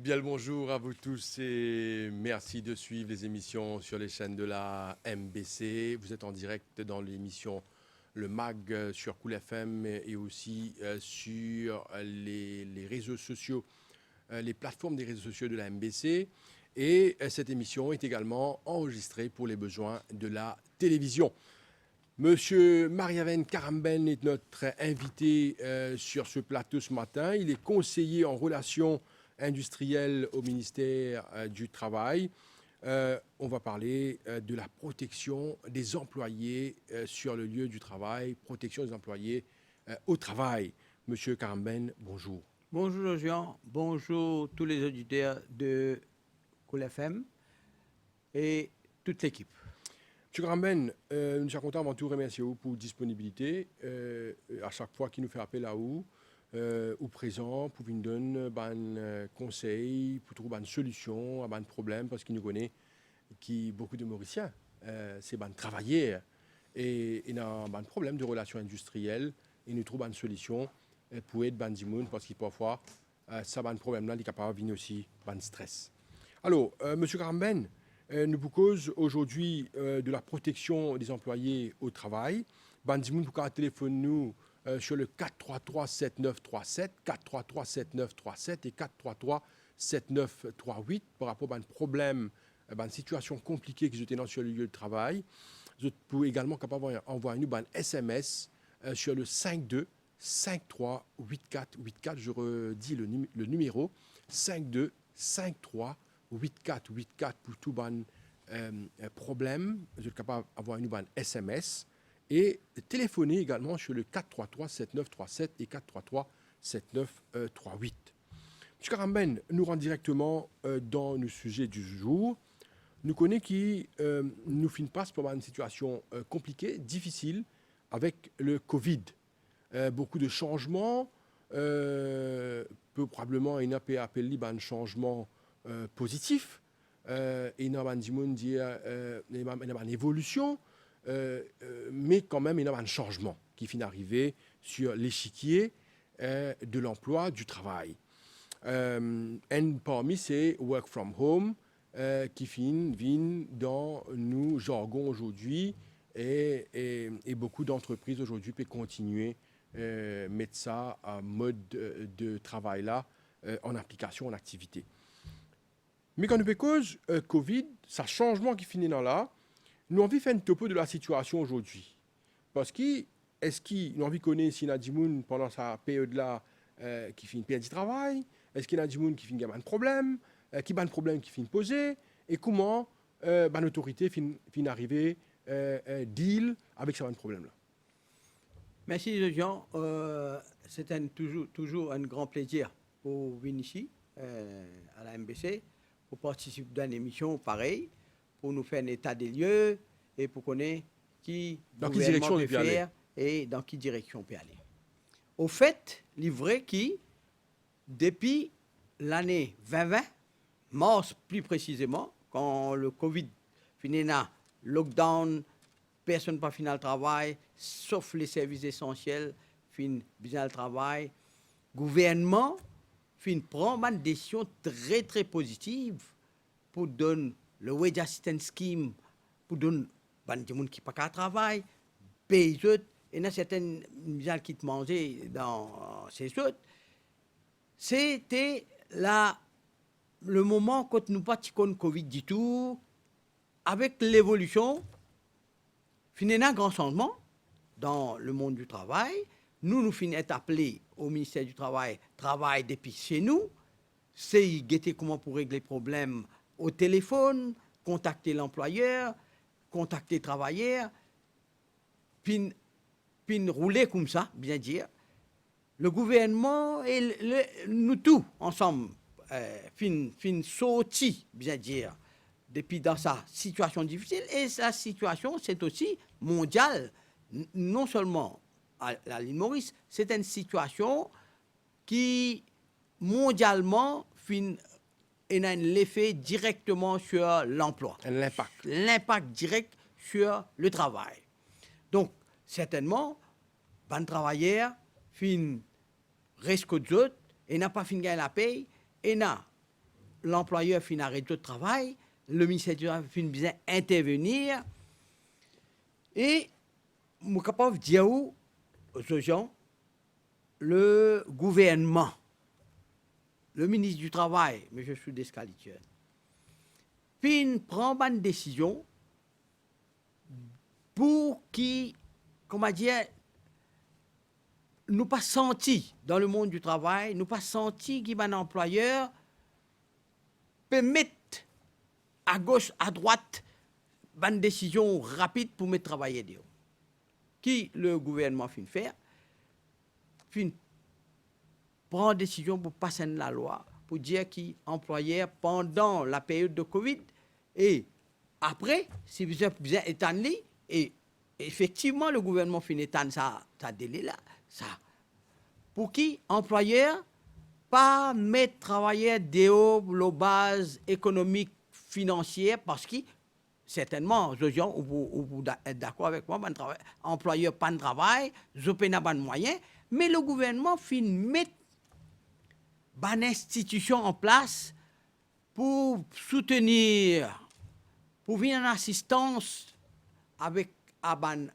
Bien le bonjour à vous tous et merci de suivre les émissions sur les chaînes de la MBC. Vous êtes en direct dans l'émission Le Mag sur Cool FM et aussi sur les réseaux sociaux, les plateformes des réseaux sociaux de la MBC. Et cette émission est également enregistrée pour les besoins de la télévision. Monsieur Mariaven Karamben est notre invité sur ce plateau ce matin. Il est conseiller en relations industrielles au ministère du Travail. On va parler de la protection des employés sur le lieu du travail, protection des employés au travail. Monsieur Karamben, bonjour. Bonjour Jean, bonjour tous les auditeurs de Cool FM et toute l'équipe. M. Karamben, nous sommes contents avant tout remercier vous pour disponibilité. À chaque fois qu'il nous fait appel à vous, ou présent, pour nous donner des conseils, pour trouver des solutions à des problèmes, parce qu'il nous connaît, qui beaucoup de Mauriciens, c'est des travailleurs, et il y a des problèmes de relations industrielles, et nous trouvons des solutions pour aider des gens, parce que parfois, ça a des problèmes-là, il est capable de venir aussi des stress. Alors, M. Karamben, nous vous cause aujourd'hui de la protection des employés au travail. Des gens pour téléphoner nous sur le 433-7937, 433-7937 et 433-7938 par rapport à un problème, à une situation compliquée qui était sur le lieu de travail. Vous pouvez également envoyer nous un SMS sur le 52 53 84 84. Je redis le numéro 52 53 84 84 pour tout ban problème. Vous êtes capable d'avoir un SMS. Et téléphoner également sur le 433-7937 et 433-7938. M. Karamben nous rend directement dans le sujet du jour. Nous connaissons qui nous finit pas par une situation compliquée, difficile, avec le Covid. Beaucoup de changements, probablement il y a un changement positif. Il y a une évolution. Mais quand même, il y a un changement qui finit d'arriver sur l'échiquier de l'emploi, du travail. Parmi ces work from home qui viennent dans nos jargons aujourd'hui et beaucoup d'entreprises aujourd'hui peuvent continuer à mettre ça en mode de travail-là en application, en activité. Mais quand nous faisons cause Covid, ça changement qui finit dans là, nous avons envie de faire un topo de la situation aujourd'hui. Parce que, est-ce qu'on a envie de connaître si Nadimoun, pendant sa période-là, qui finit perdre du travail? Est-ce qu'il y a Nadimoun qui finit un problème? Qui a un problème qui finit poser? Et comment l'autorité finit arriver deal avec ce problème-là? Merci Jean. C'est toujours un grand plaisir pour venir ici, à la MBC, pour participer à une émission pareille, pour nous faire un état des lieux et pour connaître dans quelle direction on peut aller et dans quelle direction on peut aller. Au fait, livré qui, depuis l'année 2020, mars plus précisément, quand le Covid finit là, lockdown, personne ne peut finir le travail, sauf les services essentiels, fin bien le travail, gouvernement fin prend une décision très très positive pour donner le wage assistance scheme pour donner des gens qui n'ont pas de travail, payer eux, et il y a certaines gens qui te mangeaient dans ces autres. C'était le moment quand nous pas de Covid du tout, avec l'évolution, finalement un grand changement dans le monde du travail. Nous finissons appelés au ministère du Travail depuis chez nous. C'est guetter comment pour régler les problèmes au téléphone, contacter l'employeur, contacter le travailleur, puis rouler comme ça, bien dire. Le gouvernement et nous tous ensemble, fin sorti, bien dire, depuis dans sa situation difficile. Et sa situation, c'est aussi mondiale, non seulement à l'île Maurice, c'est une situation qui, mondialement, a un effet directement sur l'emploi. L'impact. L'impact direct sur le travail. Donc, certainement, les travailleurs restent qu'aux autres, et n'a pas fini la paye, et n'a l'employeur finit arrêter le travail, le ministère du Travail finit bien intervenir, et je suis capable de dire aux gens, le gouvernement, le ministre du Travail, M. Soudès-Kaliture, puis prend une décision pour qui, comment dire, nous pas senti dans le monde du travail, nous pas senti qu'un employeur peut mettre à gauche, à droite, une décision rapide pour mettre travailler dehors. Qui le gouvernement fin faire, fin prend décision pour passer la loi, pour dire qui employeur pendant la période de Covid et après, si vous avez besoin d'étendre, et effectivement le gouvernement fin étendre ça délai là, ça. Pour qui employeur pas mettre travailleur dehors la base économique financière parce que certainement, les gens, vous êtes d'accord avec moi, employeur pas de travail, je n'ai pas de moyens, mais le gouvernement fin mettre une institution en place pour soutenir, pour venir en assistance avec un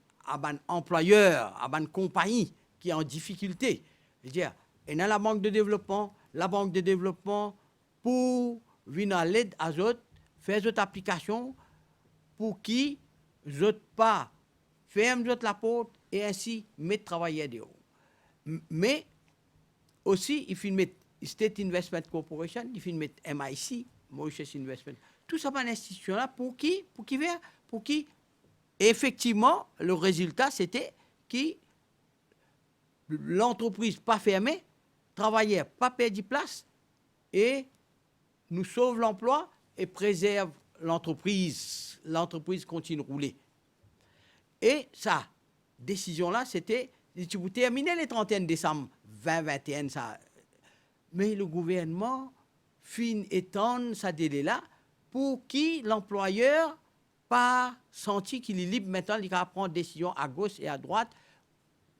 employeur, à une compagnie qui est en difficulté. C'est-à-dire, et dans la banque de développement, pour venir à l'aide à eux, faire cette application pour qui je pas ferme la porte et ainsi mettre travailler dehors. Mais aussi, il faut mettre State Investment Corporation, il faut mettre MIC, Mauritius Investment. Tout ça, une institution là pour qui effectivement, le résultat, c'était que l'entreprise pas fermée, travailleur pas perdu place et nous sauve l'emploi et préserve l'entreprise. L'entreprise continue de rouler. Et ça, décision-là, c'était, vous terminez le 31 décembre 2021, ça. Mais le gouvernement fin étendre sa délai-là pour qui l'employeur pas senti qu'il est libre maintenant, il va prendre décision à gauche et à droite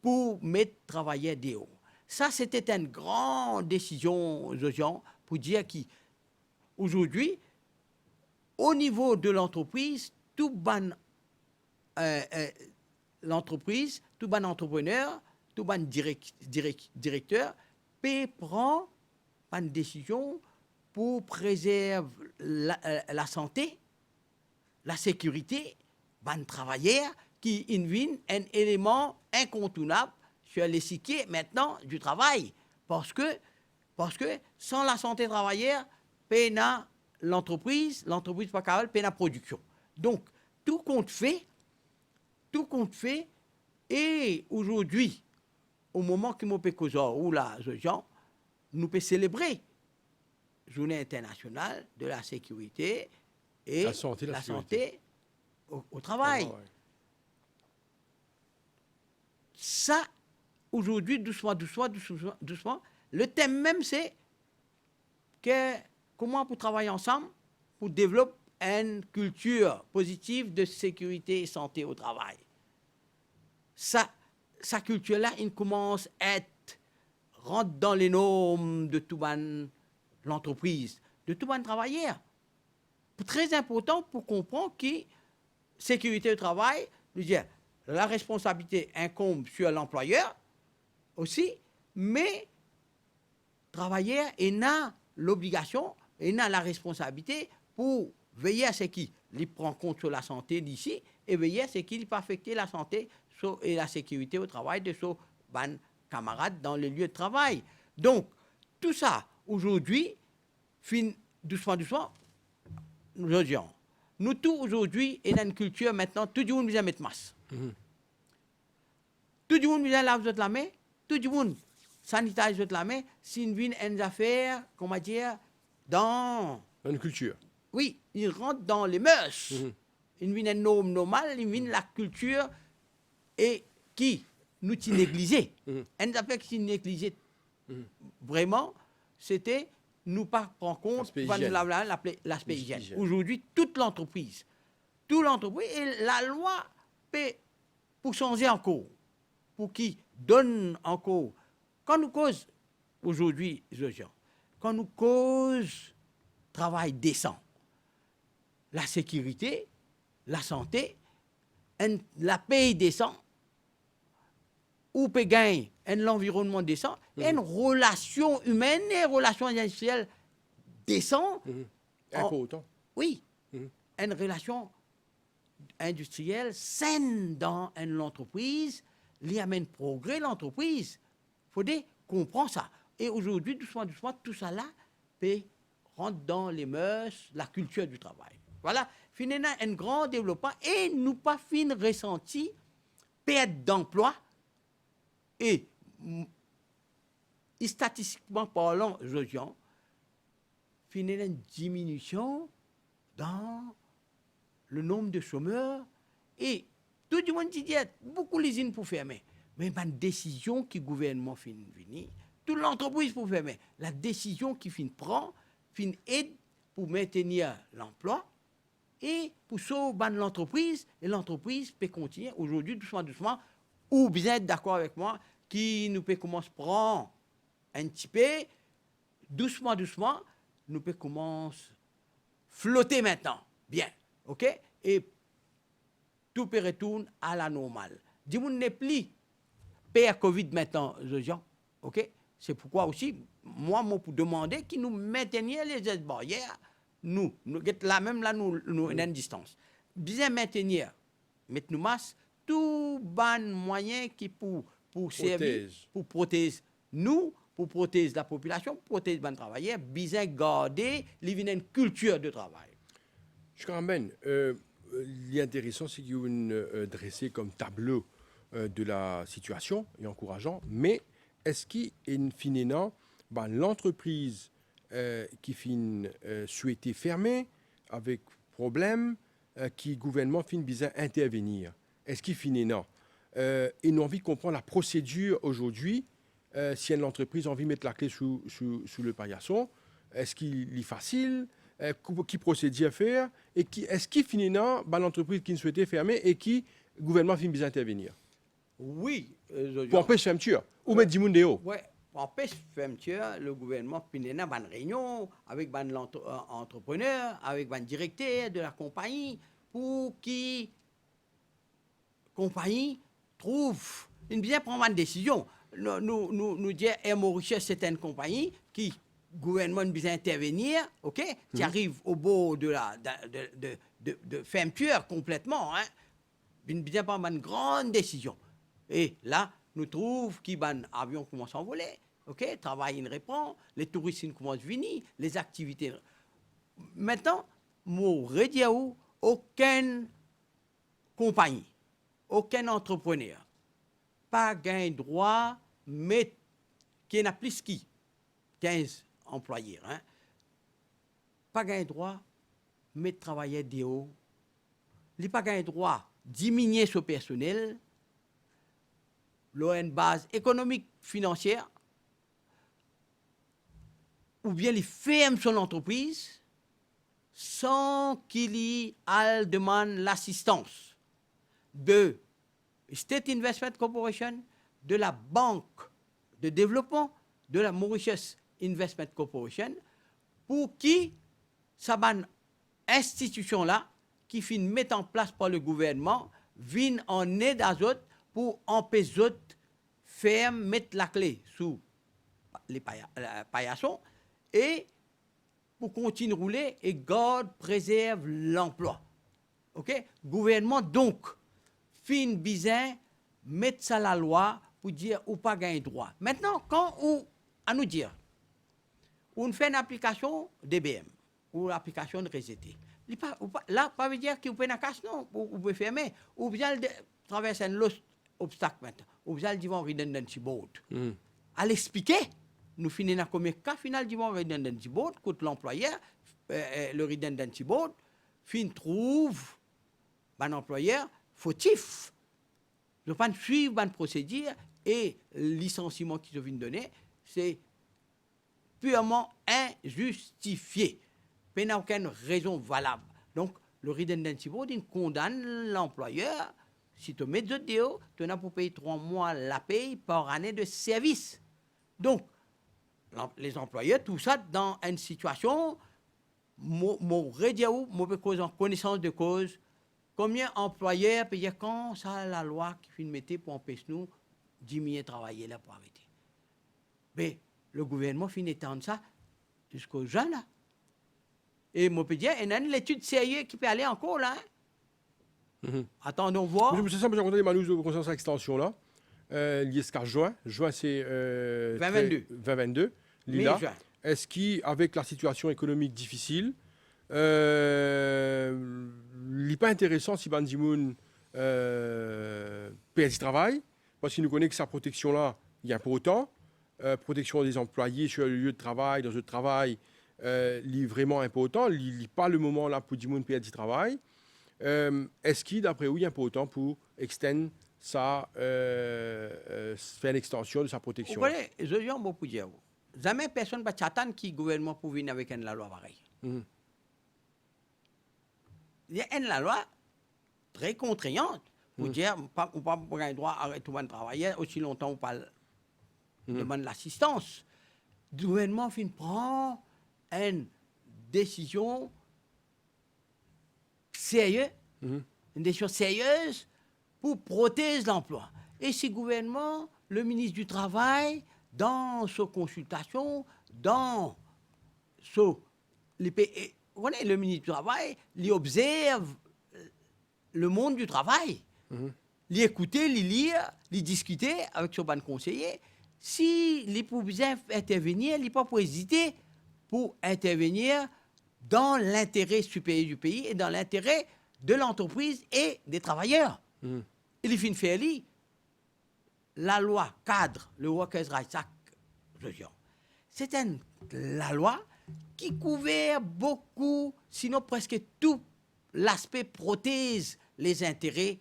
pour mettre travailleurs dehors. Ça, c'était une grande décision aux gens pour dire qu'aujourd'hui, au niveau de l'entreprise, tout bon l'entreprise, tout bon entrepreneur, tout bon directeur peut prendre une décision pour préserver la santé, la sécurité, bon travailleur qui invite un élément incontournable sur l'échiquier maintenant du travail. Parce que sans la santé travailleur, peine l'entreprise pas capable, peine la production. Donc, tout compte fait, et aujourd'hui, au moment que nous pouvons ou là, gens, nous pouvons célébrer Journée internationale de la sécurité et la santé au travail. Ça, aujourd'hui, doucement, le thème même, c'est que comment pour travailler ensemble pour développer une culture positive de sécurité et santé au travail. Ça, sa culture-là, il commence à rentre dans les normes de tout l'entreprise, de tout travailleur. Très important pour comprendre que sécurité au travail, je veux dire, la responsabilité incombe sur l'employeur aussi, mais travailleur a l'obligation et a la responsabilité pour veiller à ce qu'il prend compte sur la santé d'ici et veiller à ce qu'il ne pas affecter la santé et la sécurité au travail de ses camarades dans les lieux de travail. Donc, tout ça, aujourd'hui, doucement, nous disons, nous tous aujourd'hui, et dans une culture maintenant, tout le monde vient mettre masque. Tout le monde vient laver la main, tout le monde sanitise la main, c'est une affaire, comment dire, dans une culture. Oui, il rentre dans les mœurs. Il vient une norme normale, il vient la culture et qui nous t'y négligé. Une affaire qui négligé vraiment, c'était nous pas prendre compte l'aspect hygiène. Aujourd'hui, toute l'entreprise, et la loi peut pour changer encore, pour qui donne encore. Quand nous cause aujourd'hui, quand nous cause travail décent, la sécurité, la santé, la paix décent, ou peut gagner l'environnement décent, une relation humaine et une relation industrielle décente. Important. Oui, une relation industrielle saine dans l'entreprise, qui amène progrès l'entreprise. Il faut comprendre ça. Et aujourd'hui, doucement, doucement, tout ça là peut rentrer dans les mœurs, la culture du travail. Voilà, finalement, un grand développement et nous pas fin ressenti perte d'emploi et statistiquement parlant, finalement, une diminution dans le nombre de chômeurs et tout le monde dit beaucoup d'usines pour fermer. Mais une décision qui le gouvernement fait venir, toute l'entreprise pour fermer, la décision qui prend, aide pour maintenir l'emploi et pour sauver l'entreprise, et l'entreprise peut continuer aujourd'hui, doucement, doucement, ou bien être d'accord avec moi, qui nous peut commencer à prendre un petit peu, doucement, doucement, nous peut commencer à flotter maintenant. Bien, ok? Et tout peut retourner à la normale. Dis-moi, n'est plus père Covid maintenant, gens, ok? C'est pourquoi aussi, moi, pour demander qu'ils nous maintenions les aides barrières, nous là même là, nous une distance. Bien maintenir, mettre nous masques, tout bon moyen qui pour servir, pour protéger nous, pour protéger la population, pour protéger les travailleurs, bien garder une culture de travail. Je ramène. L'intéressant, c'est qu'il y a une dressé comme tableau de la situation et encourageant, mais est-ce qu'il y a une finina, l'entreprise qui fin souhaité fermer avec problème, qui le gouvernement fin besoin intervenir? Est-ce qu'il finit non? Et nous avons envie de comprendre la procédure aujourd'hui. Si une entreprise a envie de mettre la clé sous le paillasson, est-ce qu'il est facile? Qui procédure à faire? Et est-ce qu'il finit non? L'entreprise qui ne souhaitait fermer et qui le gouvernement fin besoin intervenir? Oui. Pour empêcher la fermeture ou mettre du monde dehors? Oui, pour empêcher la fermeture, le gouvernement finit dans une réunion avec l'entrepreneur, avec le directeur de la compagnie, pour que compagnie trouve une bien prendre une décision. Nous dire Air Mauritius, c'est une compagnie qui le gouvernement besoin intervenir, ok, qui arrive au bout de la de fermeture complètement, hein, bien prendre une grande décision. Et là, nous trouvons que l'avion commence à envoler, ok, travail il reprend, les touristes commencent à venir, les activités. Maintenant, moi, redire aucune compagnie, aucun entrepreneur, pas gain droit, mais qui n'a plus qui 15 employés, hein, pas gain droit, mais travailler des hauts, il pas gain droit diminuer ce personnel, l'ON base économique financière, ou bien il ferme son entreprise sans qu'il y demande l'assistance de State Investment Corporation, de la Banque de développement, de la Mauritius Investment Corporation, pour qui cette institution-là, qui finit mettre en place par le gouvernement, vient en aide à eux pour empêcher eux faire mettre la clé sous les paillassons et pour continuer à rouler et garde, préserve l'emploi. OK? Gouvernement, donc, fin bizarre, mettre ça à la loi pour dire ou pas gagner droit. Maintenant, quand on, à nous dire, on fait une application DBM ou l'application de RCT, là, pas veut dire qu'on peut une casse, non, ou peut fermer, ou bien traverser un autre obstacle maintenant, ou bien dire redundancy board. À l'expliquer, nous finissons dans combien de cas final du redundancy board, contre l'employeur, le redundancy board, fin trouve un employeur fautif. Je ne pas suivre une procédure et le licenciement qu'ils viennent donner, c'est purement injustifié. Il n'y a aucune raison valable. Donc, le redundancy board il condamne l'employeur. Si tu mets de déo, tu as pour payer 3 mois la paye par année de service. Donc, les employeurs, tout ça dans une situation mon rediaou, mon peux cause en connaissance de cause, combien employeurs payaient quand ça la loi qui finit mettre pour empêcher nous diminuer travailler là pour arrêter. Mais le gouvernement finit étendre ça jusqu'aux jeunes là. Et moi peux dire, il y a une étude sérieuse qui peut aller encore là. Attendons voir. C'est ça, j'ai entendu les manus de concernant cette extension-là. L'ISCAR juin. Juin, c'est 2022. 2022. Mais Lila. juin. Est-ce qu'avec la situation économique difficile, il n'est pas intéressant si Ban Ki-moon paye du travail, parce qu'il nous connaît que sa protection-là, il y a pour autant. Protection des employés sur le lieu de travail, dans le travail, est vraiment important. Il n'est pas le moment là pour Ki-moon payer du travail. Est-ce qu'il, d'après vous, il y a pour autant pour extendre ça, faire l'extension de sa protection? Vous voyez, je dis un mot pour dire. Jamais personne ne va t'attendre qui gouvernement pour venir avec une loi pareille. Il y a une loi très contraignante pour dire on ne pas avoir le droit à arrêter de travailler aussi longtemps ou pas demande l'assistance. Le gouvernement prend une décision sérieuse, une décision sérieuse pour protéger l'emploi. Et ce gouvernement, le ministre du Travail, dans sa consultation, dans le ministre du Travail, il observe le monde du travail. Il écoute, il lit, il discute avec son bon conseiller. Si il peut bien intervenir, il ne peut pas hésiter pour intervenir dans l'intérêt supérieur du pays et dans l'intérêt de l'entreprise et des travailleurs. Il finit faire la loi cadre, le Workers' Rights Act, c'est la loi qui couvre beaucoup, sinon presque tout l'aspect protège les intérêts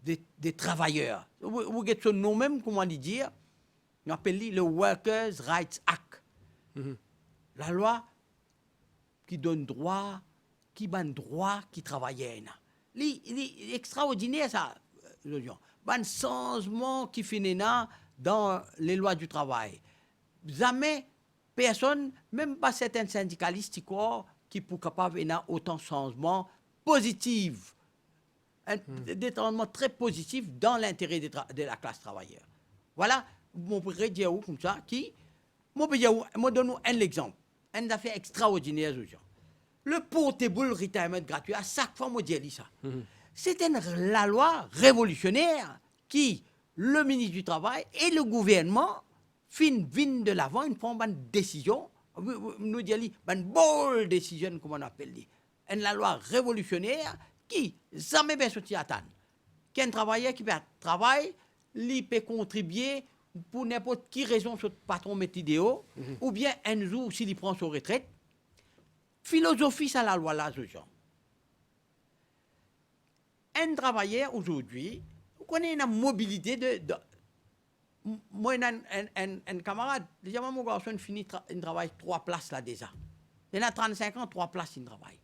des travailleurs. Vous avez son nom même, comment dire, on appelle le Workers' Rights Act. La loi qui donne droit, qui donne droit, qui travaille. Il est extraordinaire, ça. Un changement qui finit dans les lois du travail. Jamais personne, même pas certains syndicalistes qui sont capables d'avoir autant de changements positifs, des changements très positifs dans l'intérêt de la classe travailleuse. Voilà, mon pourrais dire comme ça, moi donne un exemple, une affaire extraordinaire. Le portable retirement gratuit, à chaque fois, moi dis ça. C'est la loi révolutionnaire qui, le ministre du Travail et le gouvernement, viennent de l'avant, ils prennent une décision, nous disons une bonne décision, comme on appelle. Une loi révolutionnaire qui, jamais bien sorti à attendre. Qu'un travailleur qui peut travailler, il peut contribuer pour n'importe quelle raison, ce patron met idéaux, ou bien un jour, s'il prend sa retraite. Philosophie, c'est la loi là, ce genre. Un travailleur aujourd'hui, vous connaissez une mobilité de moi, un camarade, déjà, mon garçon finit, il travaille 3 places là déjà. Il a 35 ans, 3 places, il travaille.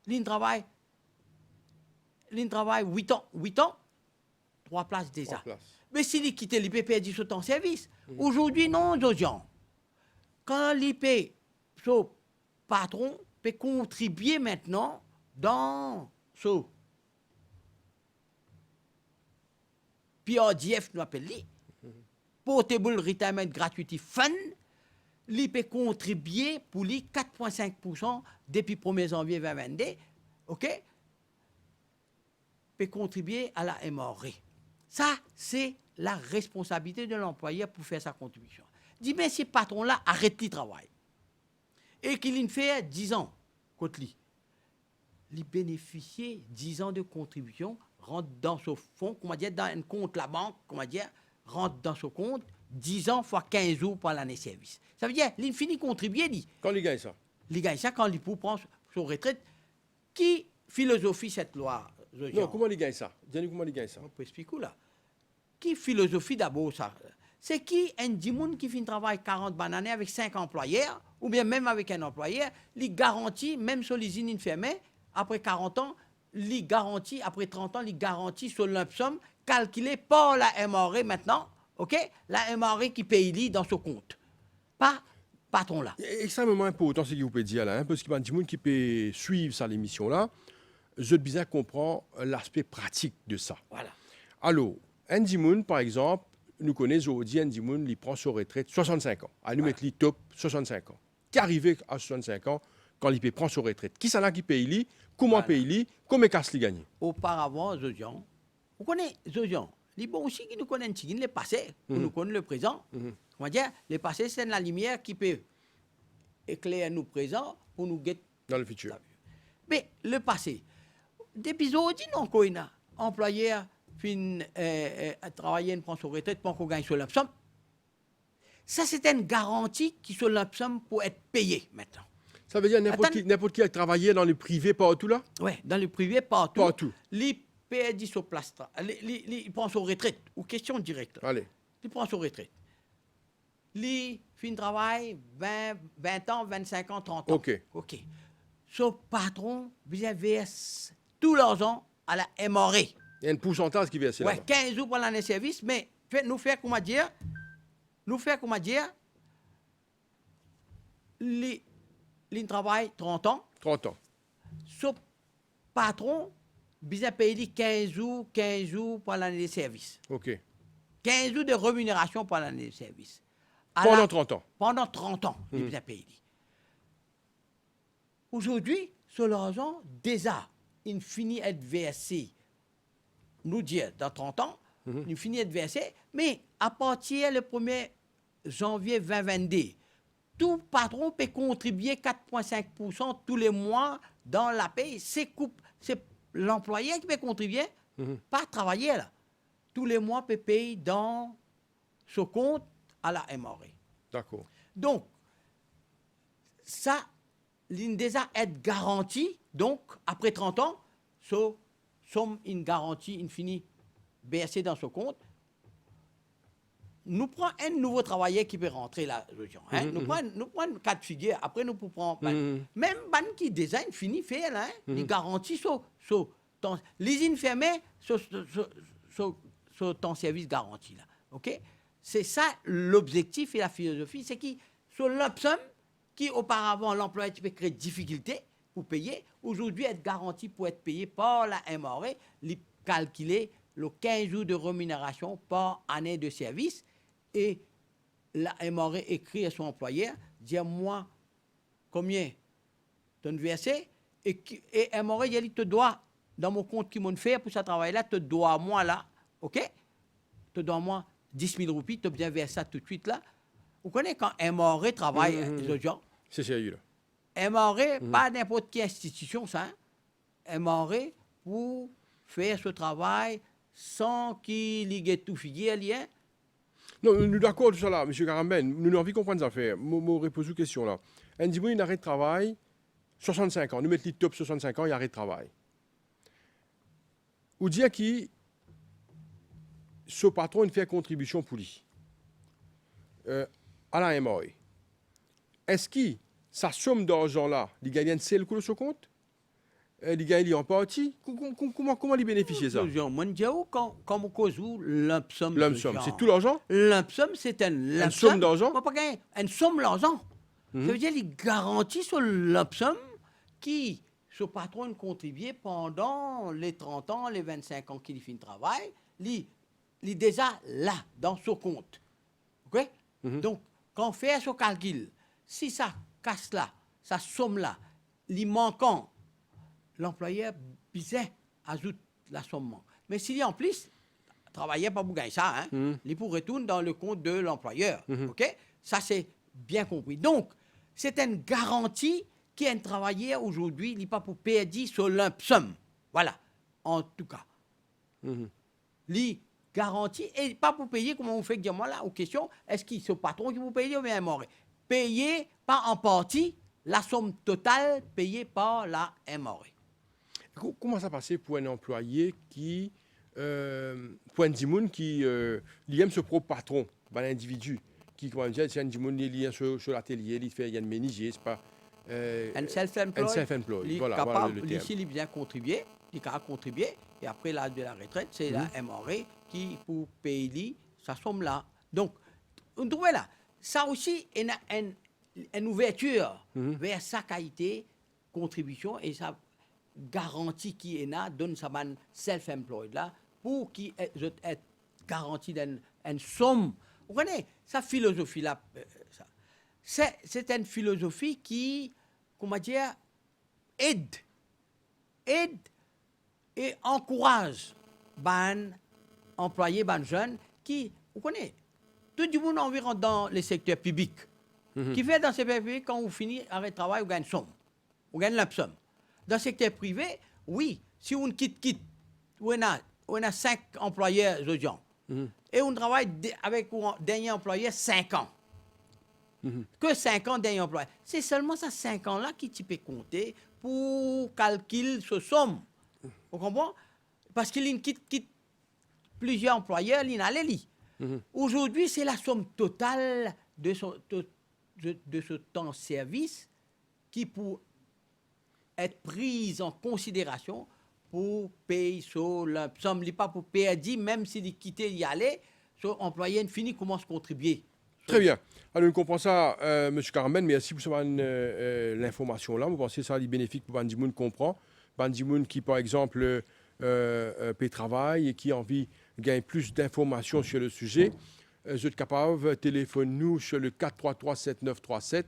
Il travaille 8 ans, 3 places déjà. 3 places. Mais s'il quitte l'IP, perd son temps de service. Aujourd'hui, non, gens. Quand l'IP, son patron, peut contribuer maintenant dans ce PRDF, nous appelons Portable Retirement Gratuity Fund, il peut contribuer pour lui 4,5% depuis le 1er janvier 2022, ok? Peut contribuer à la MRE. Ça, c'est la responsabilité de l'employeur pour faire sa contribution. Dis, mais ce patron-là arrête le travail et qu'il fait 10 ans, contre lui. Il bénéficie 10 ans de contribution, rentre dans ce fonds, comment dire, dans un compte la banque, comment dire, rentre dans ce compte, 10 ans fois 15 jours par l'année de service. Ça veut dire, il finit contribuer, dit. Quand il gagne ça? Il gagne ça quand il prend son retraite. Qui philosophie cette loi? Non, comment il gagne ça? Dis-nous comment il gagne ça? On peut expliquer là. Qui philosophie d'abord ça? C'est qui un dimoun qui finit travail 40 bananes avec 5 employeurs, ou bien même avec un employeur, il garantit, même sur les usines fermées, après 40 ans, il garantit, après 30 ans, il garantit sur lump sum calculé par la MRE maintenant, ok? La MRE qui paye lui dans ce compte. Pas patron là. Extrêmement important ce que vous pouvez dire là, hein, parce qu'il y a des gens qui peuvent suivre ça l'émission là. Je bien comprends l'aspect pratique de ça. Voilà. Alors, Andy Moon, par exemple, nous connaissons aujourd'hui, Andy Moon, il prend sa retraite 65 ans. À nous mettre les top 65 ans. Qui arrive à 65 ans quand il peut prendre sa retraite? Qui ça là qui paye lui? Comment paye lui? Comment casse lui gagner? Auparavant, Zodian, vous connaissez Zodian, les bons aussi qui nous connaissent, qui les passés, nous connaissent le présent. On va dire, les passés, c'est la lumière qui peut éclairer nous présent pour nous guetter dans le futur. Mais le passé, depuis aujourd'hui, non, qu'on a employé, fin, travailler, prend son retraite, pour qu'on gagne sur lump sum. Ça, c'est une garantie qui sur lump sum pour être payé maintenant. Ça veut dire n'importe qui a travaillé dans le privé partout là? Oui, dans le privé partout. Partout. Les PAD sur place, il prend son retraite, ou question directe. Allez. Il prend son retraite. Il fin de travail 20 ans, 25 ans, 30 ans. OK. Son patron verse tout l'argent à la MRE. Il y a un pourcentage qui verse là. Oui, 15 jours pour l'année de service, mais nous faire comment dire, il travaille 30 ans. 30 ans. Son patron, il paye 15 jours pour l'année de service. OK. 15 jours de rémunération pour l'année de service. Pendant 30 ans. Pendant 30 ans, il a payé. Aujourd'hui, sur l'argent, déjà, il finit être versé. Nous dire, dans 30 ans, il finit être versé, mais à partir du 1er janvier 2022, tout patron peut contribuer 4,5% tous les mois dans la paie. C'est l'employé qui peut contribuer, pas travailler là. Tous les mois, peut payer dans ce compte à la MRE. D'accord. Donc, ça, l'INDESA est garantie. Donc, après 30 ans, somme une garantie, une finie versée dans ce compte. Nous prenons un nouveau travailleur qui peut rentrer là. Nous prenons 4 figures. Après, nous pouvons prendre. Même ban qui déjà une fini fait là, il garantit l'usine fermée sur ton service garanti là. OK? C'est ça l'objectif et la philosophie, c'est que sur lump sum, qui auparavant l'employeur peut créer difficulté pour payer, aujourd'hui être garanti pour être payé par la MRE, il calculer le 15 jours de rémunération par année de service et la MRE écrit à son employeur, dis-moi combien tu as versé et MRE il te doit dans mon compte qui m'ont fait pour ce travail là, te doit moi là, OK? Te dois moi 10 000 roupies, tu as bien versé ça tout de suite là. Vous connaissez quand MRE travaille, les gens? C'est sérieux là. MRE, pas n'importe quelle institution, ça. Hein? MRE, pour faire ce travail sans qu'il y ait tout figué, lien. Non, nous sommes d'accord de ça là, M. Carambène. Nous avons envie de comprendre ça. Je repose une question là. Un dit, il arrête de travail, 65 ans. Nous mettons le top 65 ans, il arrête de travail. Ou dire qui ce patron il fait contribution pour lui à la MRE. Est-ce que sa somme d'argent là, il gagne celle que sur compte? Il gagne en partie? Comment il bénéficie de ça? Comme cause où lump sum. Lump sum, c'est tout l'argent? Lump sum, c'est une somme d'argent? Une somme d'argent. Ça veut dire qu'il garantit sur le lump sum qui, ce patron contribue pendant les 30 ans, les 25 ans qu'il fait le travail, il est déjà là, dans ce compte. OK? Donc, quand on fait ce calcul, si ça casse là, ça somme là, il manquant, l'employeur bizarre ajoute la somme. Mais s'il y a en plus, travailler pas pour gagner ça, hein, il pour retourner dans le compte de l'employeur. OK? Ça, c'est bien compris. Donc, c'est une garantie qu'un travailleur aujourd'hui, il n'est pas pour perdre sur lump sum. Voilà, en tout cas. Il garantie, et pas pour payer, comment vous faites dire moi là, aux questions, est-ce que c'est le patron qui vous paye ou bien MRE? Payer, pas en partie, la somme totale payée par la MRE. Comment ça passe pour un employé qui, pour un dimoun qui aime ce propre patron, un individu, qui, comment dire, c'est un dimoun qui est sur l'atelier, il fait, il y a une ménagère, c'est pas... un self-employed, voilà le terme. Ici, il vient contribuer, il a contribué, et après l'âge de la retraite, c'est la MRE qui, pour payer sa somme-là. Donc, on trouve là, ça aussi, il y a une ouverture vers sa qualité, contribution et sa garantie qui est là, donne sa man self-employed là, pour qu'il ait garanti d'une somme. Vous connaissez, sa philosophie-là, c'est une philosophie qui, comment dire, aide et encourage les employés, les jeunes qui, vous connaissez, tout le monde environ dans le secteur public, qui fait dans le secteur public, quand vous finissez avec le travail, vous gagnez une somme, vous gagnez une somme. Dans le secteur privé, oui, si on quitte, on a 5 employés aujourd'hui, et on travaille avec un dernier employé 5 ans. Que 5 ans dernier employé. C'est seulement ces 5 ans-là qui tu peux compter pour calculer ce somme. Vous comprenez? Parce qu'il quitte plusieurs employés, il a les Aujourd'hui, c'est la somme totale de ce temps de service qui peut être prise en considération pour payer sur la somme, pas pour payer, même s'il quitte y aller, son employé fini commence à contribuer. Très bien. Alors, nous comprenons ça, M. Carmen, merci pour l'information là. Vous pensez que ça est bénéfique pour Bandimoun comprend. Bandimoun qui, par exemple, paie travail et qui a envie de gagner plus d'informations sur le sujet. Vous êtes capable, téléphone-nous sur le 433-7937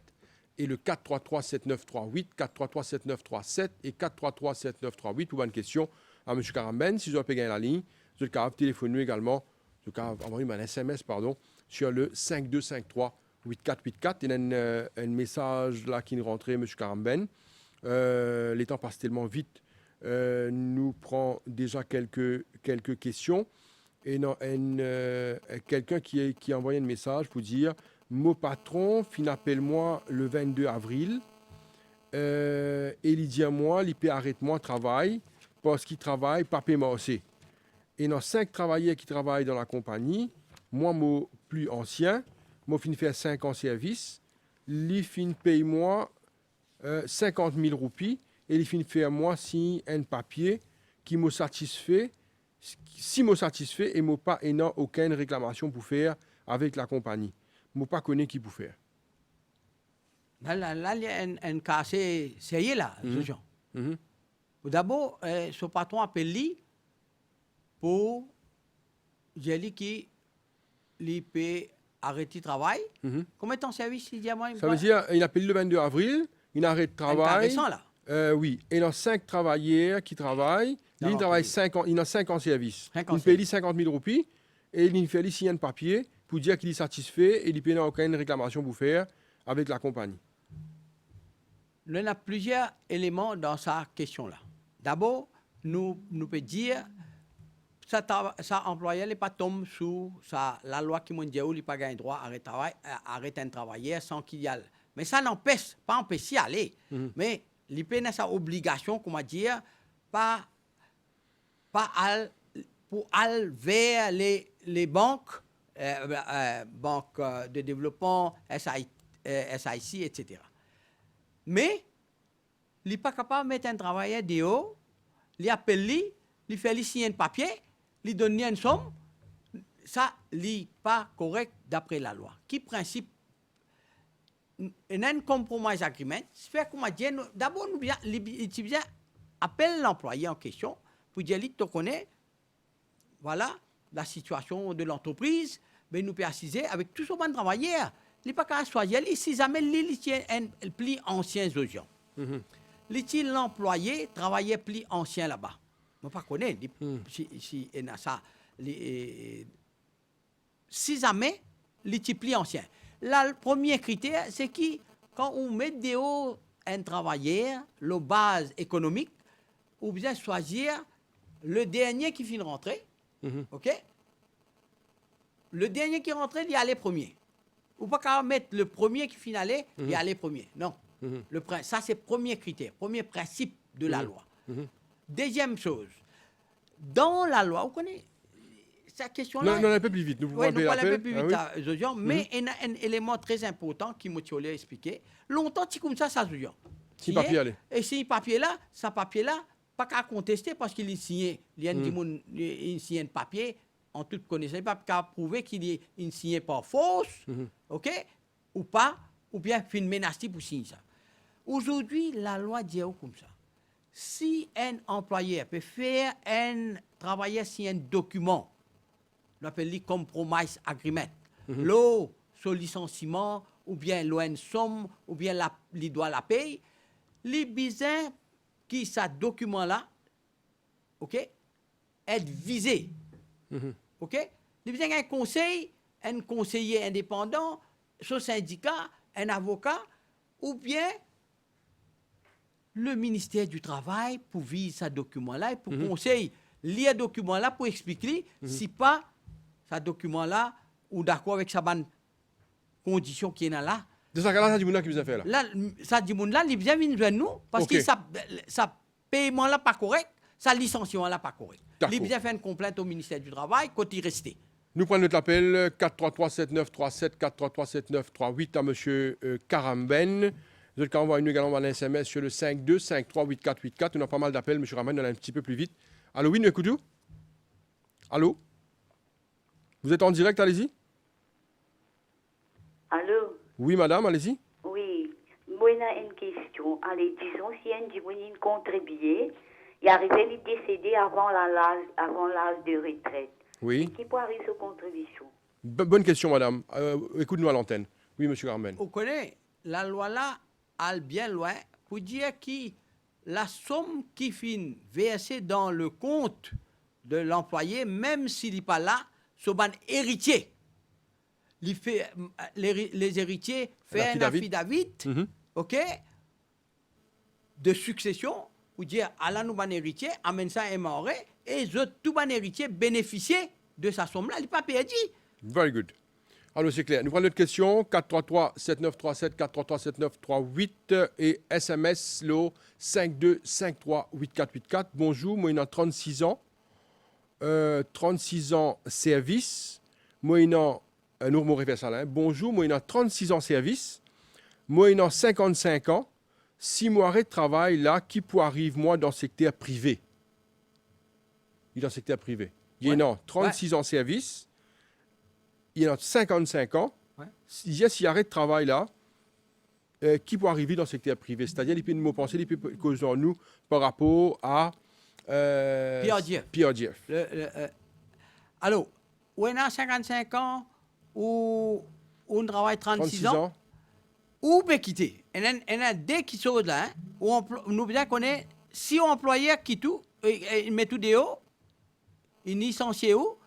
et le 433-7938, 433-7937 et 433-7938 pour une question à M. Carmen. Si vous avez gagné la ligne, vous êtes capable, téléphone-nous également. Vous êtes capable d'envoyer un SMS, sur le 5253 8484. Il y a un message là qui nous rentrait, M. Caramben. Les temps passent tellement vite. Nous prend déjà quelques questions. Et quelqu'un qui a envoyé un message pour dire « Mon patron, appelle-moi le 22 avril. Et il dit à moi, il peut arrêter moi travail parce qu'il travaille, pas paiement aussi. » Et il y a 5 travailleurs qui travaillent dans la compagnie. Moi, mon plus ancien, moi, fin faire 5 ans de service. Il fin paye moi 50 000 roupies et il fin fait à moi si un papier qui me satisfait. Si me satisfait et moi pas et non aucune réclamation pour faire avec la compagnie. Moi pas connais qui pour faire. Là, il y a un cas assez sérieux là, ce genre. D'abord, ce patron appelle lui pour dire qui il peut arrêter le travail. Combien de temps de service il dit à moi? Ça veut dire il appelle le 22 avril, il arrête le travail. Récent, là. Oui, et il y a 5 travailleurs qui travaillent. Il travaille 5 ans, il a 5 ans de service. Il paye 50 000 roupies et il fait signer un papier pour dire qu'il est satisfait et il ne paye aucune réclamation pour faire avec la compagnie. Il y a plusieurs éléments dans sa question-là. D'abord, nous pouvons dire que ça employé n'est pas tombé sous la loi qui m'a dit qu'il n'a pas gagné droit à arrêter un travailleur sans qu'il y aille. Mais ça n'empêche pas d'y aller. Mais il a sa obligation, comment dire, pour aller vers les banques, banques de développement, SIC, etc. Mais, il n'est pas capable de mettre un travailleur dehors, il appelle lui, il fait lui signer un papier, il donne une somme. Ça, n'est pas correct d'après la loi. Qui principe? Un compromise agreement, c'est comment dire, d'abord, nous appelle l'employé en question pour dire, tu connais, voilà, la situation de l'entreprise, mais nous pouvons assister avec tout ce monde travailleurs. Il n'est pas qu'à choisir, si jamais il tient un plus ancien zozion. L'employé travaillait plus ancien là-bas. Je ne connais pas si il y a ça. Si jamais il est plus ancien. Là, le premier critère, c'est que quand on met dehors un travailleur, la base économique, on bien choisir le dernier qui finit de rentrer. OK? Le dernier qui rentre, il y a les premiers. Ou pas qu'à mettre le premier qui finit d'aller, il y a les premiers. Non. Ça, c'est le premier critère, premier principe de la loi. Deuxième chose, dans la loi, vous connaissez cette question-là? Non, un peu plus vite. Nous pouvons aller un peu plus vite, Zozian, mais il y a un élément très important qui m'a expliqué. Longtemps, c'est comme ça, Zozian. Si papier allait. Et si papier-là, ce papier-là, pas qu'à contester parce qu'il est signé. Il y a un signé un papier en toute connaissance, pas qu'à prouver qu'il est signé par force, OK? Ou pas, ou bien fin menacé pour signer ça. Aujourd'hui, la loi dit comme ça. Si un employeur peut faire un travailleur signer un document, on appelle le compromise agreement, l'eau, sur licenciement, ou bien une somme, ou bien il doit la payer, les besoins qui ce document-là, ok, être visé. Ok? Les besoins un conseiller indépendant, son syndicat, un avocat, ou bien le ministère du Travail pour viser ce document-là et pour conseiller lire ce document-là pour expliquer si pas ce document-là ou d'accord avec sa bonne condition qui est là. De ce cas-là, ça dit qui vous a fait là. Là, ça dit là, il vient venir nous parce que ça paiement-là pas correct, sa licenciement-là pas correct. Il vient faire une complainte au ministère du Travail quand il restait. Nous prenons notre appel 433-7937, 433-7938 à M. Karamben. Vous êtes envoyé nous également un SMS sur le 52538484. On a pas mal d'appels, M. Karamben, on a un petit peu plus vite. Allô, oui, nous écoutons. Allô? Vous êtes en direct, allez-y. Allô? Oui, madame, allez-y. Oui. Moi, j'ai une question. Allez, disons, si un contribué, il arrivait à décéder avant l'âge de retraite. Oui. Qui peut arriver sur contribution? Bonne question, madame. Écoute-nous à l'antenne. Oui, M. Karamben. Vous connaissez, la loi là, elle bien loin pour dire que la somme qui finit versée dans le compte de l'employé, même s'il n'est pas là, c'est un héritier. Les héritiers font un affidavit, ok, de succession, pour dire, à la nous, héritier, amène ça et mort, et tout ban héritier bénéficier de sa somme-là, il n'est pas perdu. Very good. Alors, c'est clair. Nous prenons notre question, 433-7937, 433-7938 et SMS, le 52538484. Bonjour, moi, j'ai 36 ans. 36 ans service. Moi, j'ai nous me ça là. Bonjour, moi, j'ai 36 ans service. Moi, j'ai 55 ans. 6 mois de travail là, qui peut arriver, moi, dans le secteur privé. Il est dans le secteur privé. Il y a 36 ans service. Il a 55 ans. Ouais. Il y a s'il arrête de travail là, qui peut arriver dans le secteur privé. C'est-à-dire, il peut nous penser, il peut causer nous par rapport à Pierre Jeff. Alors, on a 55 ans ou on travaille 36 ans, ou peut quitter. Il y a des qui sont là, nous bien connaître, si on employeur quitte tout, il met tout dehors, il licencie ou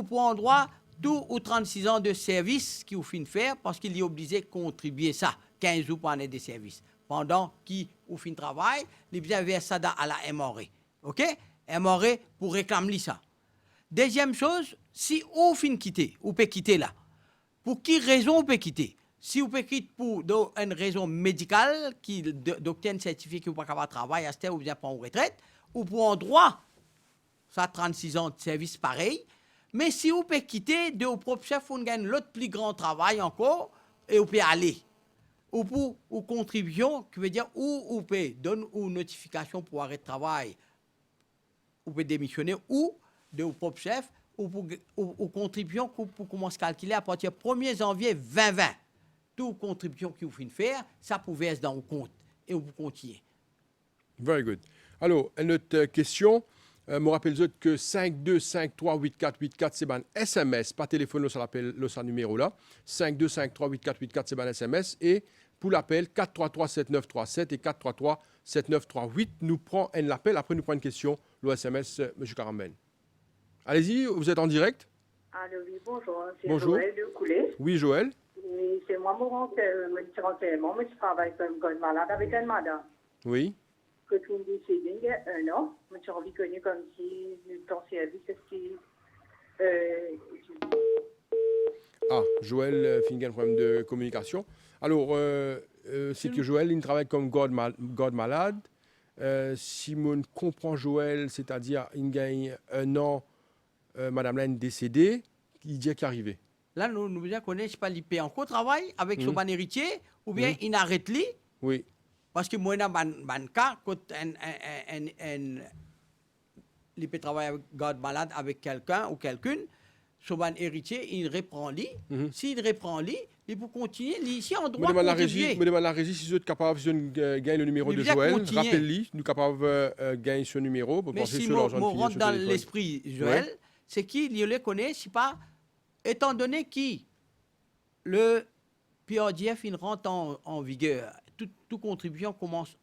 pour un droit tout ou 36 ans de service qu'il faut faire parce qu'il est obligé de contribuer ça, 15 jours par année de service. Pendant qu'il fait un travail, il vient vers ça à la MRE. OK? MRE pour réclamer ça. Deuxième chose, si on finit quitter, on peut quitter là. Pour quelle raison on peut quitter? Si on peut quitter pour une raison médicale, qui docteur certifié qu'il ne peut pas travailler à ce ou bien pas en retraite, ou pour un droit, ça 36 ans de service pareil. Mais si vous pouvez quitter, de vos propres chefs, vous gagnez l'autre plus grand travail encore, et vous pouvez aller. Ou pour une contribution, qui veut dire, ou vous pouvez donner une notification pour arrêter de travail, vous pouvez démissionner, ou de vos propres chefs, ou pour contribution pour commencer à calculer à partir du 1er janvier 2020. Toute contribution que vous faites faire, ça pouvait être dans vos comptes, et vous continuez. Very good. Alors, une autre question. Je me rappelle que 52538484, c'est un SMS, pas téléphone, ça l'appelle ce numéro-là. 52538484, c'est un SMS. Et pour l'appel, 433-7937 et 433-7938, nous prenons un appel. Après, nous prenons une question, le SMS, M. Karamben. Allez-y, vous êtes en direct. Allô, oui, bonjour. C'est Bonjour. Joël de Coulet. Oui, Joël. Et c'est moi, mon renseignement. Moi, je travaille comme code malade avec un madame. Oui. Que tu me dis, il y a 1 an. Moi, je suis reconnu comme si ton service, Joël finit un problème de communication. Alors, c'est que Joël, il travaille comme God malade. Si on comprend Joël, c'est-à-dire il gagne 1 an, madame là est décédée, il dit qu'il est arrivé. Là, nous bien connaissons pas l'IP encore travail avec son ban héritier, ou bien il arrête lui. Oui. Parce que moi, dans un cas, quand il peut travailler avec garde malade avec quelqu'un ou quelqu'une, son héritier, il reprend lui. S'il reprend lui, il peut continuer. Ici, en Me droit demande la contribuer. régie, me demande la régie si vous êtes capable, si vous gagnez le numéro Il de vient Joël, continuer. rappelez-le, nous capables de gagner ce numéro pour Mais penser si sur on l'argent de fille rentre sur dans téléphone. l'esprit, Joël, c'est qu'il le connaît, c'est pas, étant donné que le PRDF il rentre en vigueur, toute contribution commence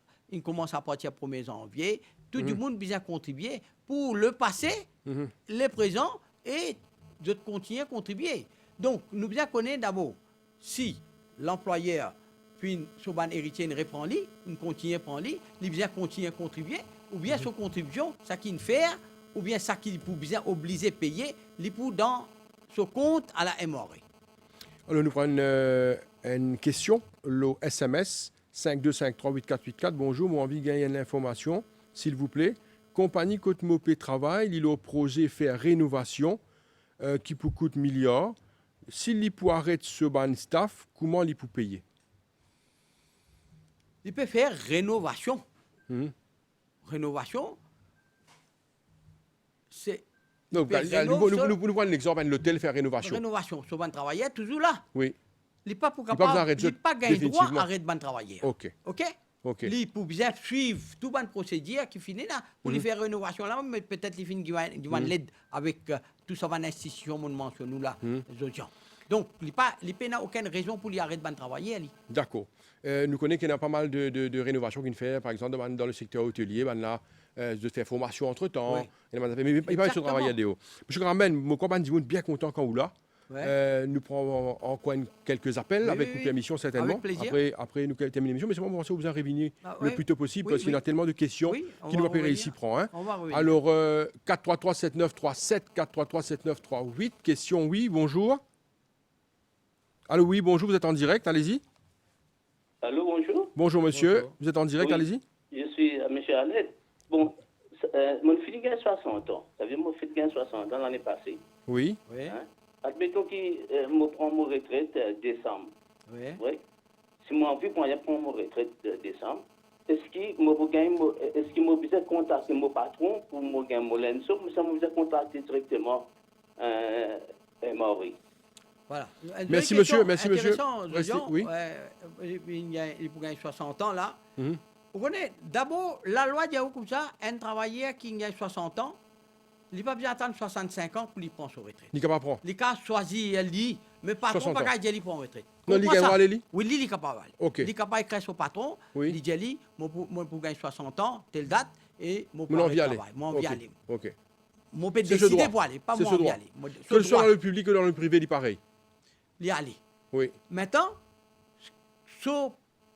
à partir du 1er janvier, tout le monde vient contribuer pour le passé, le présent et de continuer à contribuer. Donc, nous bien connaître d'abord si l'employeur puis son héritier ne reprend lui, il continue à prendre lui, il bien continue à contribuer, ou bien son contribution, ça qu'il fait, ou bien ça qu'il peut bien obligé à payer, il peut dans son compte à la MRE. Alors, nous prenons une question, le SMS 52538484. Bonjour, moi envie de gagner l'information, s'il vous plaît. Compagnie Côte Mopé travaille, il a un projet faire rénovation qui peut coûter milliards. S'il peut arrêter ce ban staff, comment il peut payer? Il peut faire rénovation. Rénovation, c'est... Donc, nous prenons l'exemple d'un hôtel faire rénovation. Rénovation, ce ban travailleur toujours là. Oui. Il n'est pas pour Il pas capable, il pas gagner droit définitivement. à arrêter ban travailleur. OK. OK? OK. Il peut bien suivre tout ban procédure qui finit là pour lui faire rénovation là, mais peut-être il finit du l'aide avec tout ça van institution mon mentionne nous là les gens. Donc il n'a aucune raison pour lui arrêter ban travailleur. D'accord. Nous connaissons qu'il y a pas mal de rénovations qu'il fait, par exemple dans le secteur hôtelier, là, de faire formation entre-temps. Oui. Mais il n'y a pas de travail à déo. Monsieur Gramben, mon compagnon dit bien content quand vous là. Ouais. Nous prenons en coin quelques appels avec une émission certainement. Avec plaisir. Après nous terminons l'émission, mais c'est moi vous en réunir le ouais. plus tôt possible Oui, parce qu'il y a tellement de questions on qui va nous opérer revenir. ici prend. Hein. On va revenir. Alors 433-7937, 433-7938, question oui, bonjour. Allô oui, bonjour, vous êtes en direct, allez-y. Allô, bonjour. Bonjour monsieur, Bonjour. vous êtes en direct, Oui. allez-y. Je suis M. Aled. Bon, mon fils a 60 ans. Ça veut dire mon fils a 60 ans l'année passée. Oui. Oui, Hein? Admettons qu'il me prend mon retraite décembre. oui. Oui. Si moi envie pour prendre mon retraite décembre, est-ce qu'il m'a besoin de contacter mon patron pour me gagner mon lenso, ou ça m'a besoin de contacter directement Maurice? Voilà. Merci, monsieur. Merci, monsieur. Intéressant, Restez- Jean. oui. Il peut gagner 60 ans là. Mhm. Vous connaissez, d'abord, la loi dit comme ça, un travailleur qui gagne 60 ans, il n'a pas besoin d'attendre 65 ans pour lui prendre son retraite. Ni capable prendre. Les cas choisir lui, mais pas trop 60 pas ans. qu'il lui prend retraite. Non, il Comprends gagne ça? aller lui. Oui, lui, il est capable. OK. Il est capable d'écrire son patron. Oui. Il dit lui, moi pour gagner 60 ans, telle date, et mon Mon envie aller. travail. Mon envie OK. aller. OK. Mon peut C'est ce décider droit. pour aller, pas C'est moi ce envie droit. aller. Moi, Que ce ce soit droit, dans le public que dans le privé, il est pareil. il y aller. Oui. Maintenant, ce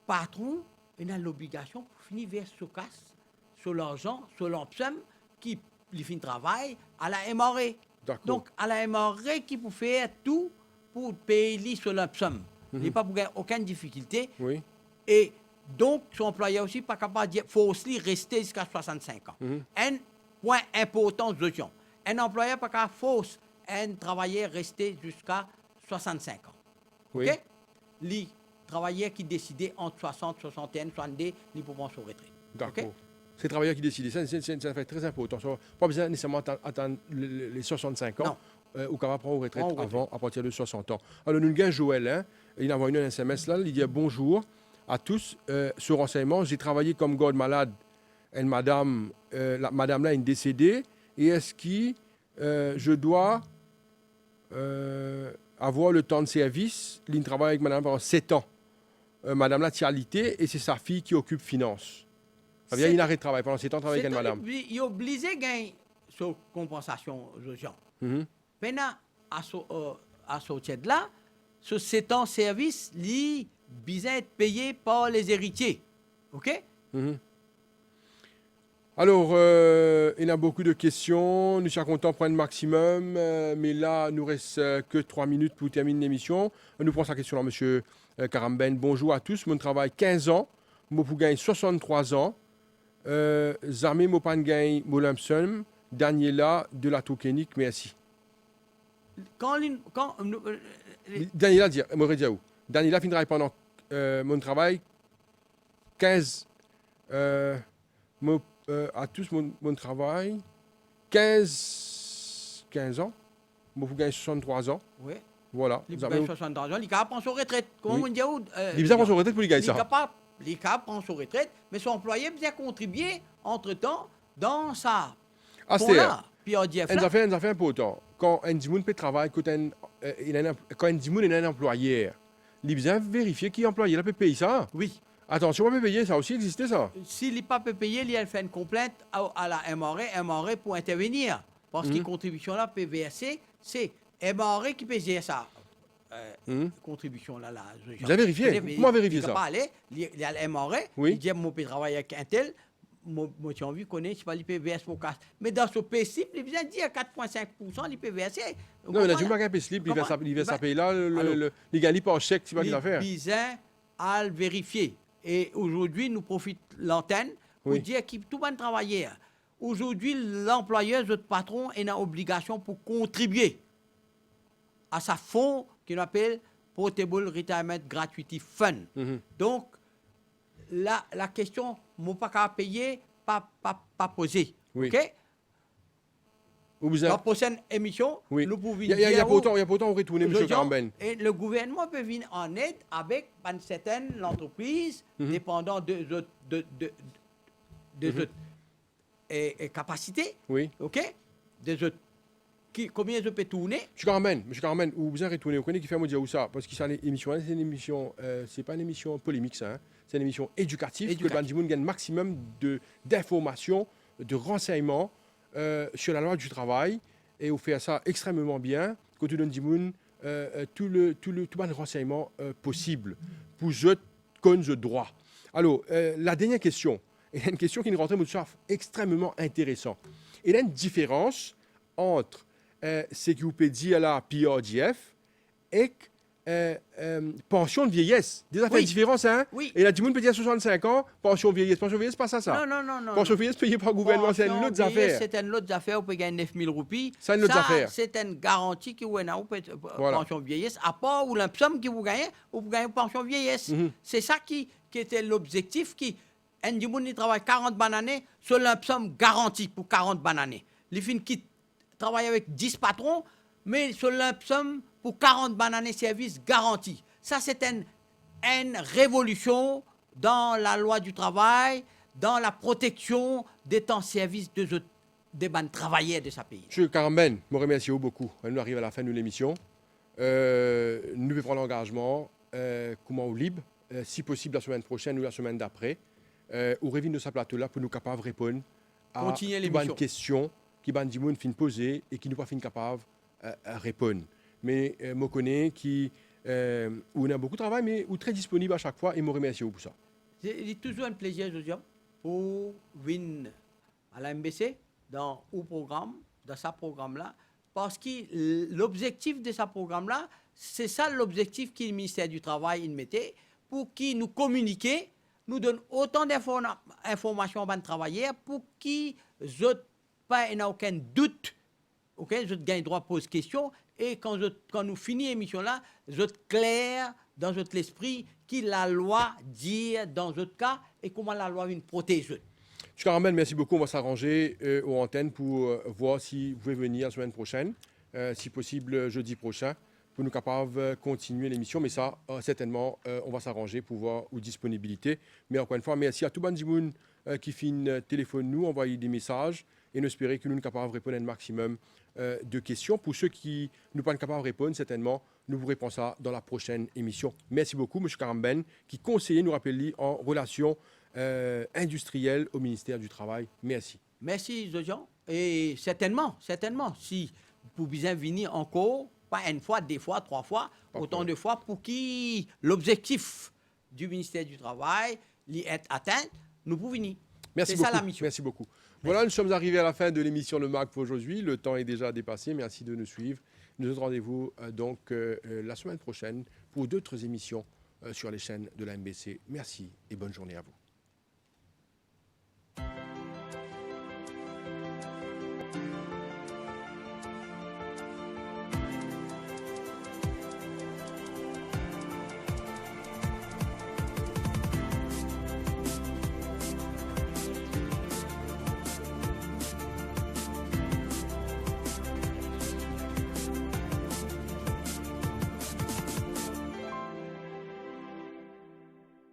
patron, il a l'obligation pour finir vers ce casse, sur l'argent, sur l'empsum, qui lui fait un travail à la MRE. D'accord. Donc, à la MRE qui peut faire tout pour payer lui sur l'empsum. Il n'est pas pour gagner aucune difficulté. Oui. Et donc, son employeur aussi pas capable de dire faut aussi rester jusqu'à 65 ans. Un point important de gens. Un employeur pas capable force un travailleur rester jusqu'à 65 ans. Oui. OK? Les travailleurs qui décidaient entre 60, 61, 62, ils peuvent prendre son retraite. D'accord. OK? C'est le travailleur qui décide. Ça fait très important. Pas besoin nécessairement attendre les 65 ans. Ou qu'on va prendre retraite Prendre retraite. avant, à partir de 60 ans. Alors, nous avons Joël. Hein, il a envoyé un SMS là. Il dit bonjour à tous. Ce renseignement, j'ai travaillé comme garde malade. Une madame, madame là est décédée. Et est-ce que je dois avoir le temps de service? Il travaille avec madame pendant 7 ans. Madame là, tialité, et c'est sa fille qui occupe finance. Ça veut dire qu'il arrête de travail pendant 7 ans, travaille avec une madame. Il est obligé de gagner cette compensation aux gens. Maintenant, à ce titre-là, ce 7 ans de service, il besoin d'être payé par les héritiers. OK? Alors, il y a beaucoup de questions. Nous sommes contents de prendre le maximum. Mais là, il nous reste que 3 minutes pour terminer l'émission. Nous prenons sa question là, M. Karamben. Bonjour à tous. Mon travail 15 ans. Moi, pour gagner 63 ans. Zarmé, moi, pas gagner mon lump-sum. Daniela de la Toukénique, merci. Daniela, m'aurait dit où? Daniela finira pendant mon travail 15 à tous mon travail 15 ans Moi, vous gagnez 63 ans. Oui. Voilà. Il Vous gagne avez... 60 ans. Il prend son retraite. Comment Oui. on dit Il vous a son retraite pour lui gagner ça. Il prend son retraite, mais son employé vient contribuer entre-temps dans sa Ah, fonds c'est... là. Puis on dit, On a fait un peu autant. Quand un Dimoun peut travailler, quand un Dimoun est un employeur, il vient vérifier qui est employé, il peut payer ça. oui. Attention, on peut payer, ça aussi existait ça. S'il n'est pas payé, il fait une complainte à la MRE pour intervenir. Parce que la contribution là peut verser, c'est MRE qui peut gérer ça. Contribution là. Vous avez vérifié? Comment vérifier ça? Il ne peut pas aller, il y a la MRE, Oui. il dit, moi, je peux travailler avec un tel. Moi, j'ai envie de connaître, je ne peux pas verser mon casse. Mais dans ce principe, il vient dire 4,5%, il peut verser. Non, il a du magasin slip, il va s'appeler là, il gagne pas en chèque, c'est pas qu'il a faire. Il vient à le vérifier. Et aujourd'hui, nous profitons de l'antenne pour dire que tout le monde travaille. Aujourd'hui, l'employeur, notre patron, est en obligation pour contribuer à sa fonds qu'on appelle Portable Retirement Gratuity Fund. Donc, la question, ne pas qu'à payer, pas poser. Oui. OK? Vous Dans la prochaine émission, nous pouvons dire... Il y a pas autant retourner, M. Caramben. Et le gouvernement peut venir en aide avec certaines entreprises, dépendant de capacités. Oui. OK? Combien je peux tourner? M. Caramben, vous avez retourné, vous connaissez qui fait dire où ça? Parce que c'est une émission, c'est pas une émission polémique, ça. Hein? C'est une émission éducative, que le Bandimoun gagne maximum d'informations, de renseignements sur la loi du travail. Et vous faites ça extrêmement bien. Côté de Bandimoun, tout le renseignement possible pour je connais le droit. Alors, la dernière question, est une question qui nous rentre extrêmement intéressant. Il y a une différence entre ce que vous pouvez dire à la PRDF et pension de vieillesse. Des affaires différentes, hein? Oui. Et la Dimoun peut dire 65 ans, pension de vieillesse. Pension de vieillesse, c'est pas ça. Non. Pension de vieillesse payée par le gouvernement, c'est une autre affaire. C'est une autre affaire, vous pouvez gagner 9 000 roupies. C'est une autre affaire. C'est une garantie que vous avez pension de vieillesse. À part ou l'imsomme que vous gagnez pension de vieillesse. C'est ça qui était l'objectif. Un Dimoun travaille 40 bananes sur l'imsomme garantie pour 40 bananes. Les fins qui travaillent avec 10 patrons, mais sur l'imsomme pour 40 bananes services garantis. Ça, c'est une révolution dans la loi du travail, dans la protection des temps de service des travailleurs de ce pays. Monsieur Caramben, je vous remercie beaucoup. Nous arrivons à la fin de l'émission. Nous devons prendre l'engagement, comment au libre, si possible la semaine prochaine ou la semaine d'après, ou revenir de ce plateau-là pour nous capables de répondre à une question qui Ban Dimoun fin poser et qui nous pas fin capable à répondre. Mais je connais qui on a beaucoup de travail, mais ou très disponible à chaque fois et je vous remercie pour ça. C'est toujours un plaisir, Josiane, pour venir à la MBC dans ce programme-là, parce que l'objectif de ce programme-là, c'est ça l'objectif que le ministère du Travail mettait, pour qu'il nous communique, nous donne autant d'informations aux travailleurs, pour qu'ils n'aient aucun doute, je gagne droit à poser question, et quand nous finissons l'émission là, je clair dans votre esprit qui la loi dit dans votre cas et comment la loi vient protéger. Je Caramben, merci beaucoup. On va s'arranger aux antennes pour voir si vous pouvez venir la semaine prochaine, si possible jeudi prochain, pour nous capables de continuer l'émission. Mais ça, certainement, on va s'arranger pour voir aux disponibilités. Mais encore une fois, merci à tout Bandimoun qui fin téléphone nous, envoyer des messages et nous espérer que nous sommes capables de répondre à un maximum de questions. Pour ceux qui ne sont pas capables de répondre, certainement, nous vous répondrons ça dans la prochaine émission. Merci beaucoup, M. Caramben, qui conseillait, nous rappelle en relations industrielles au ministère du Travail. Merci. Merci, Jean. Et certainement, si vous pouvez venir encore, pas une fois, deux fois, trois fois, autant de fois, pour que l'objectif du ministère du Travail est atteint, nous pouvons venir. Merci beaucoup. Ça, la mission. Merci beaucoup. Voilà, nous sommes arrivés à la fin de l'émission Le MAG pour aujourd'hui. Le temps est déjà dépassé. Merci de nous suivre. Nous donne rendez-vous donc la semaine prochaine pour d'autres émissions sur les chaînes de la MBC. Merci et bonne journée à vous.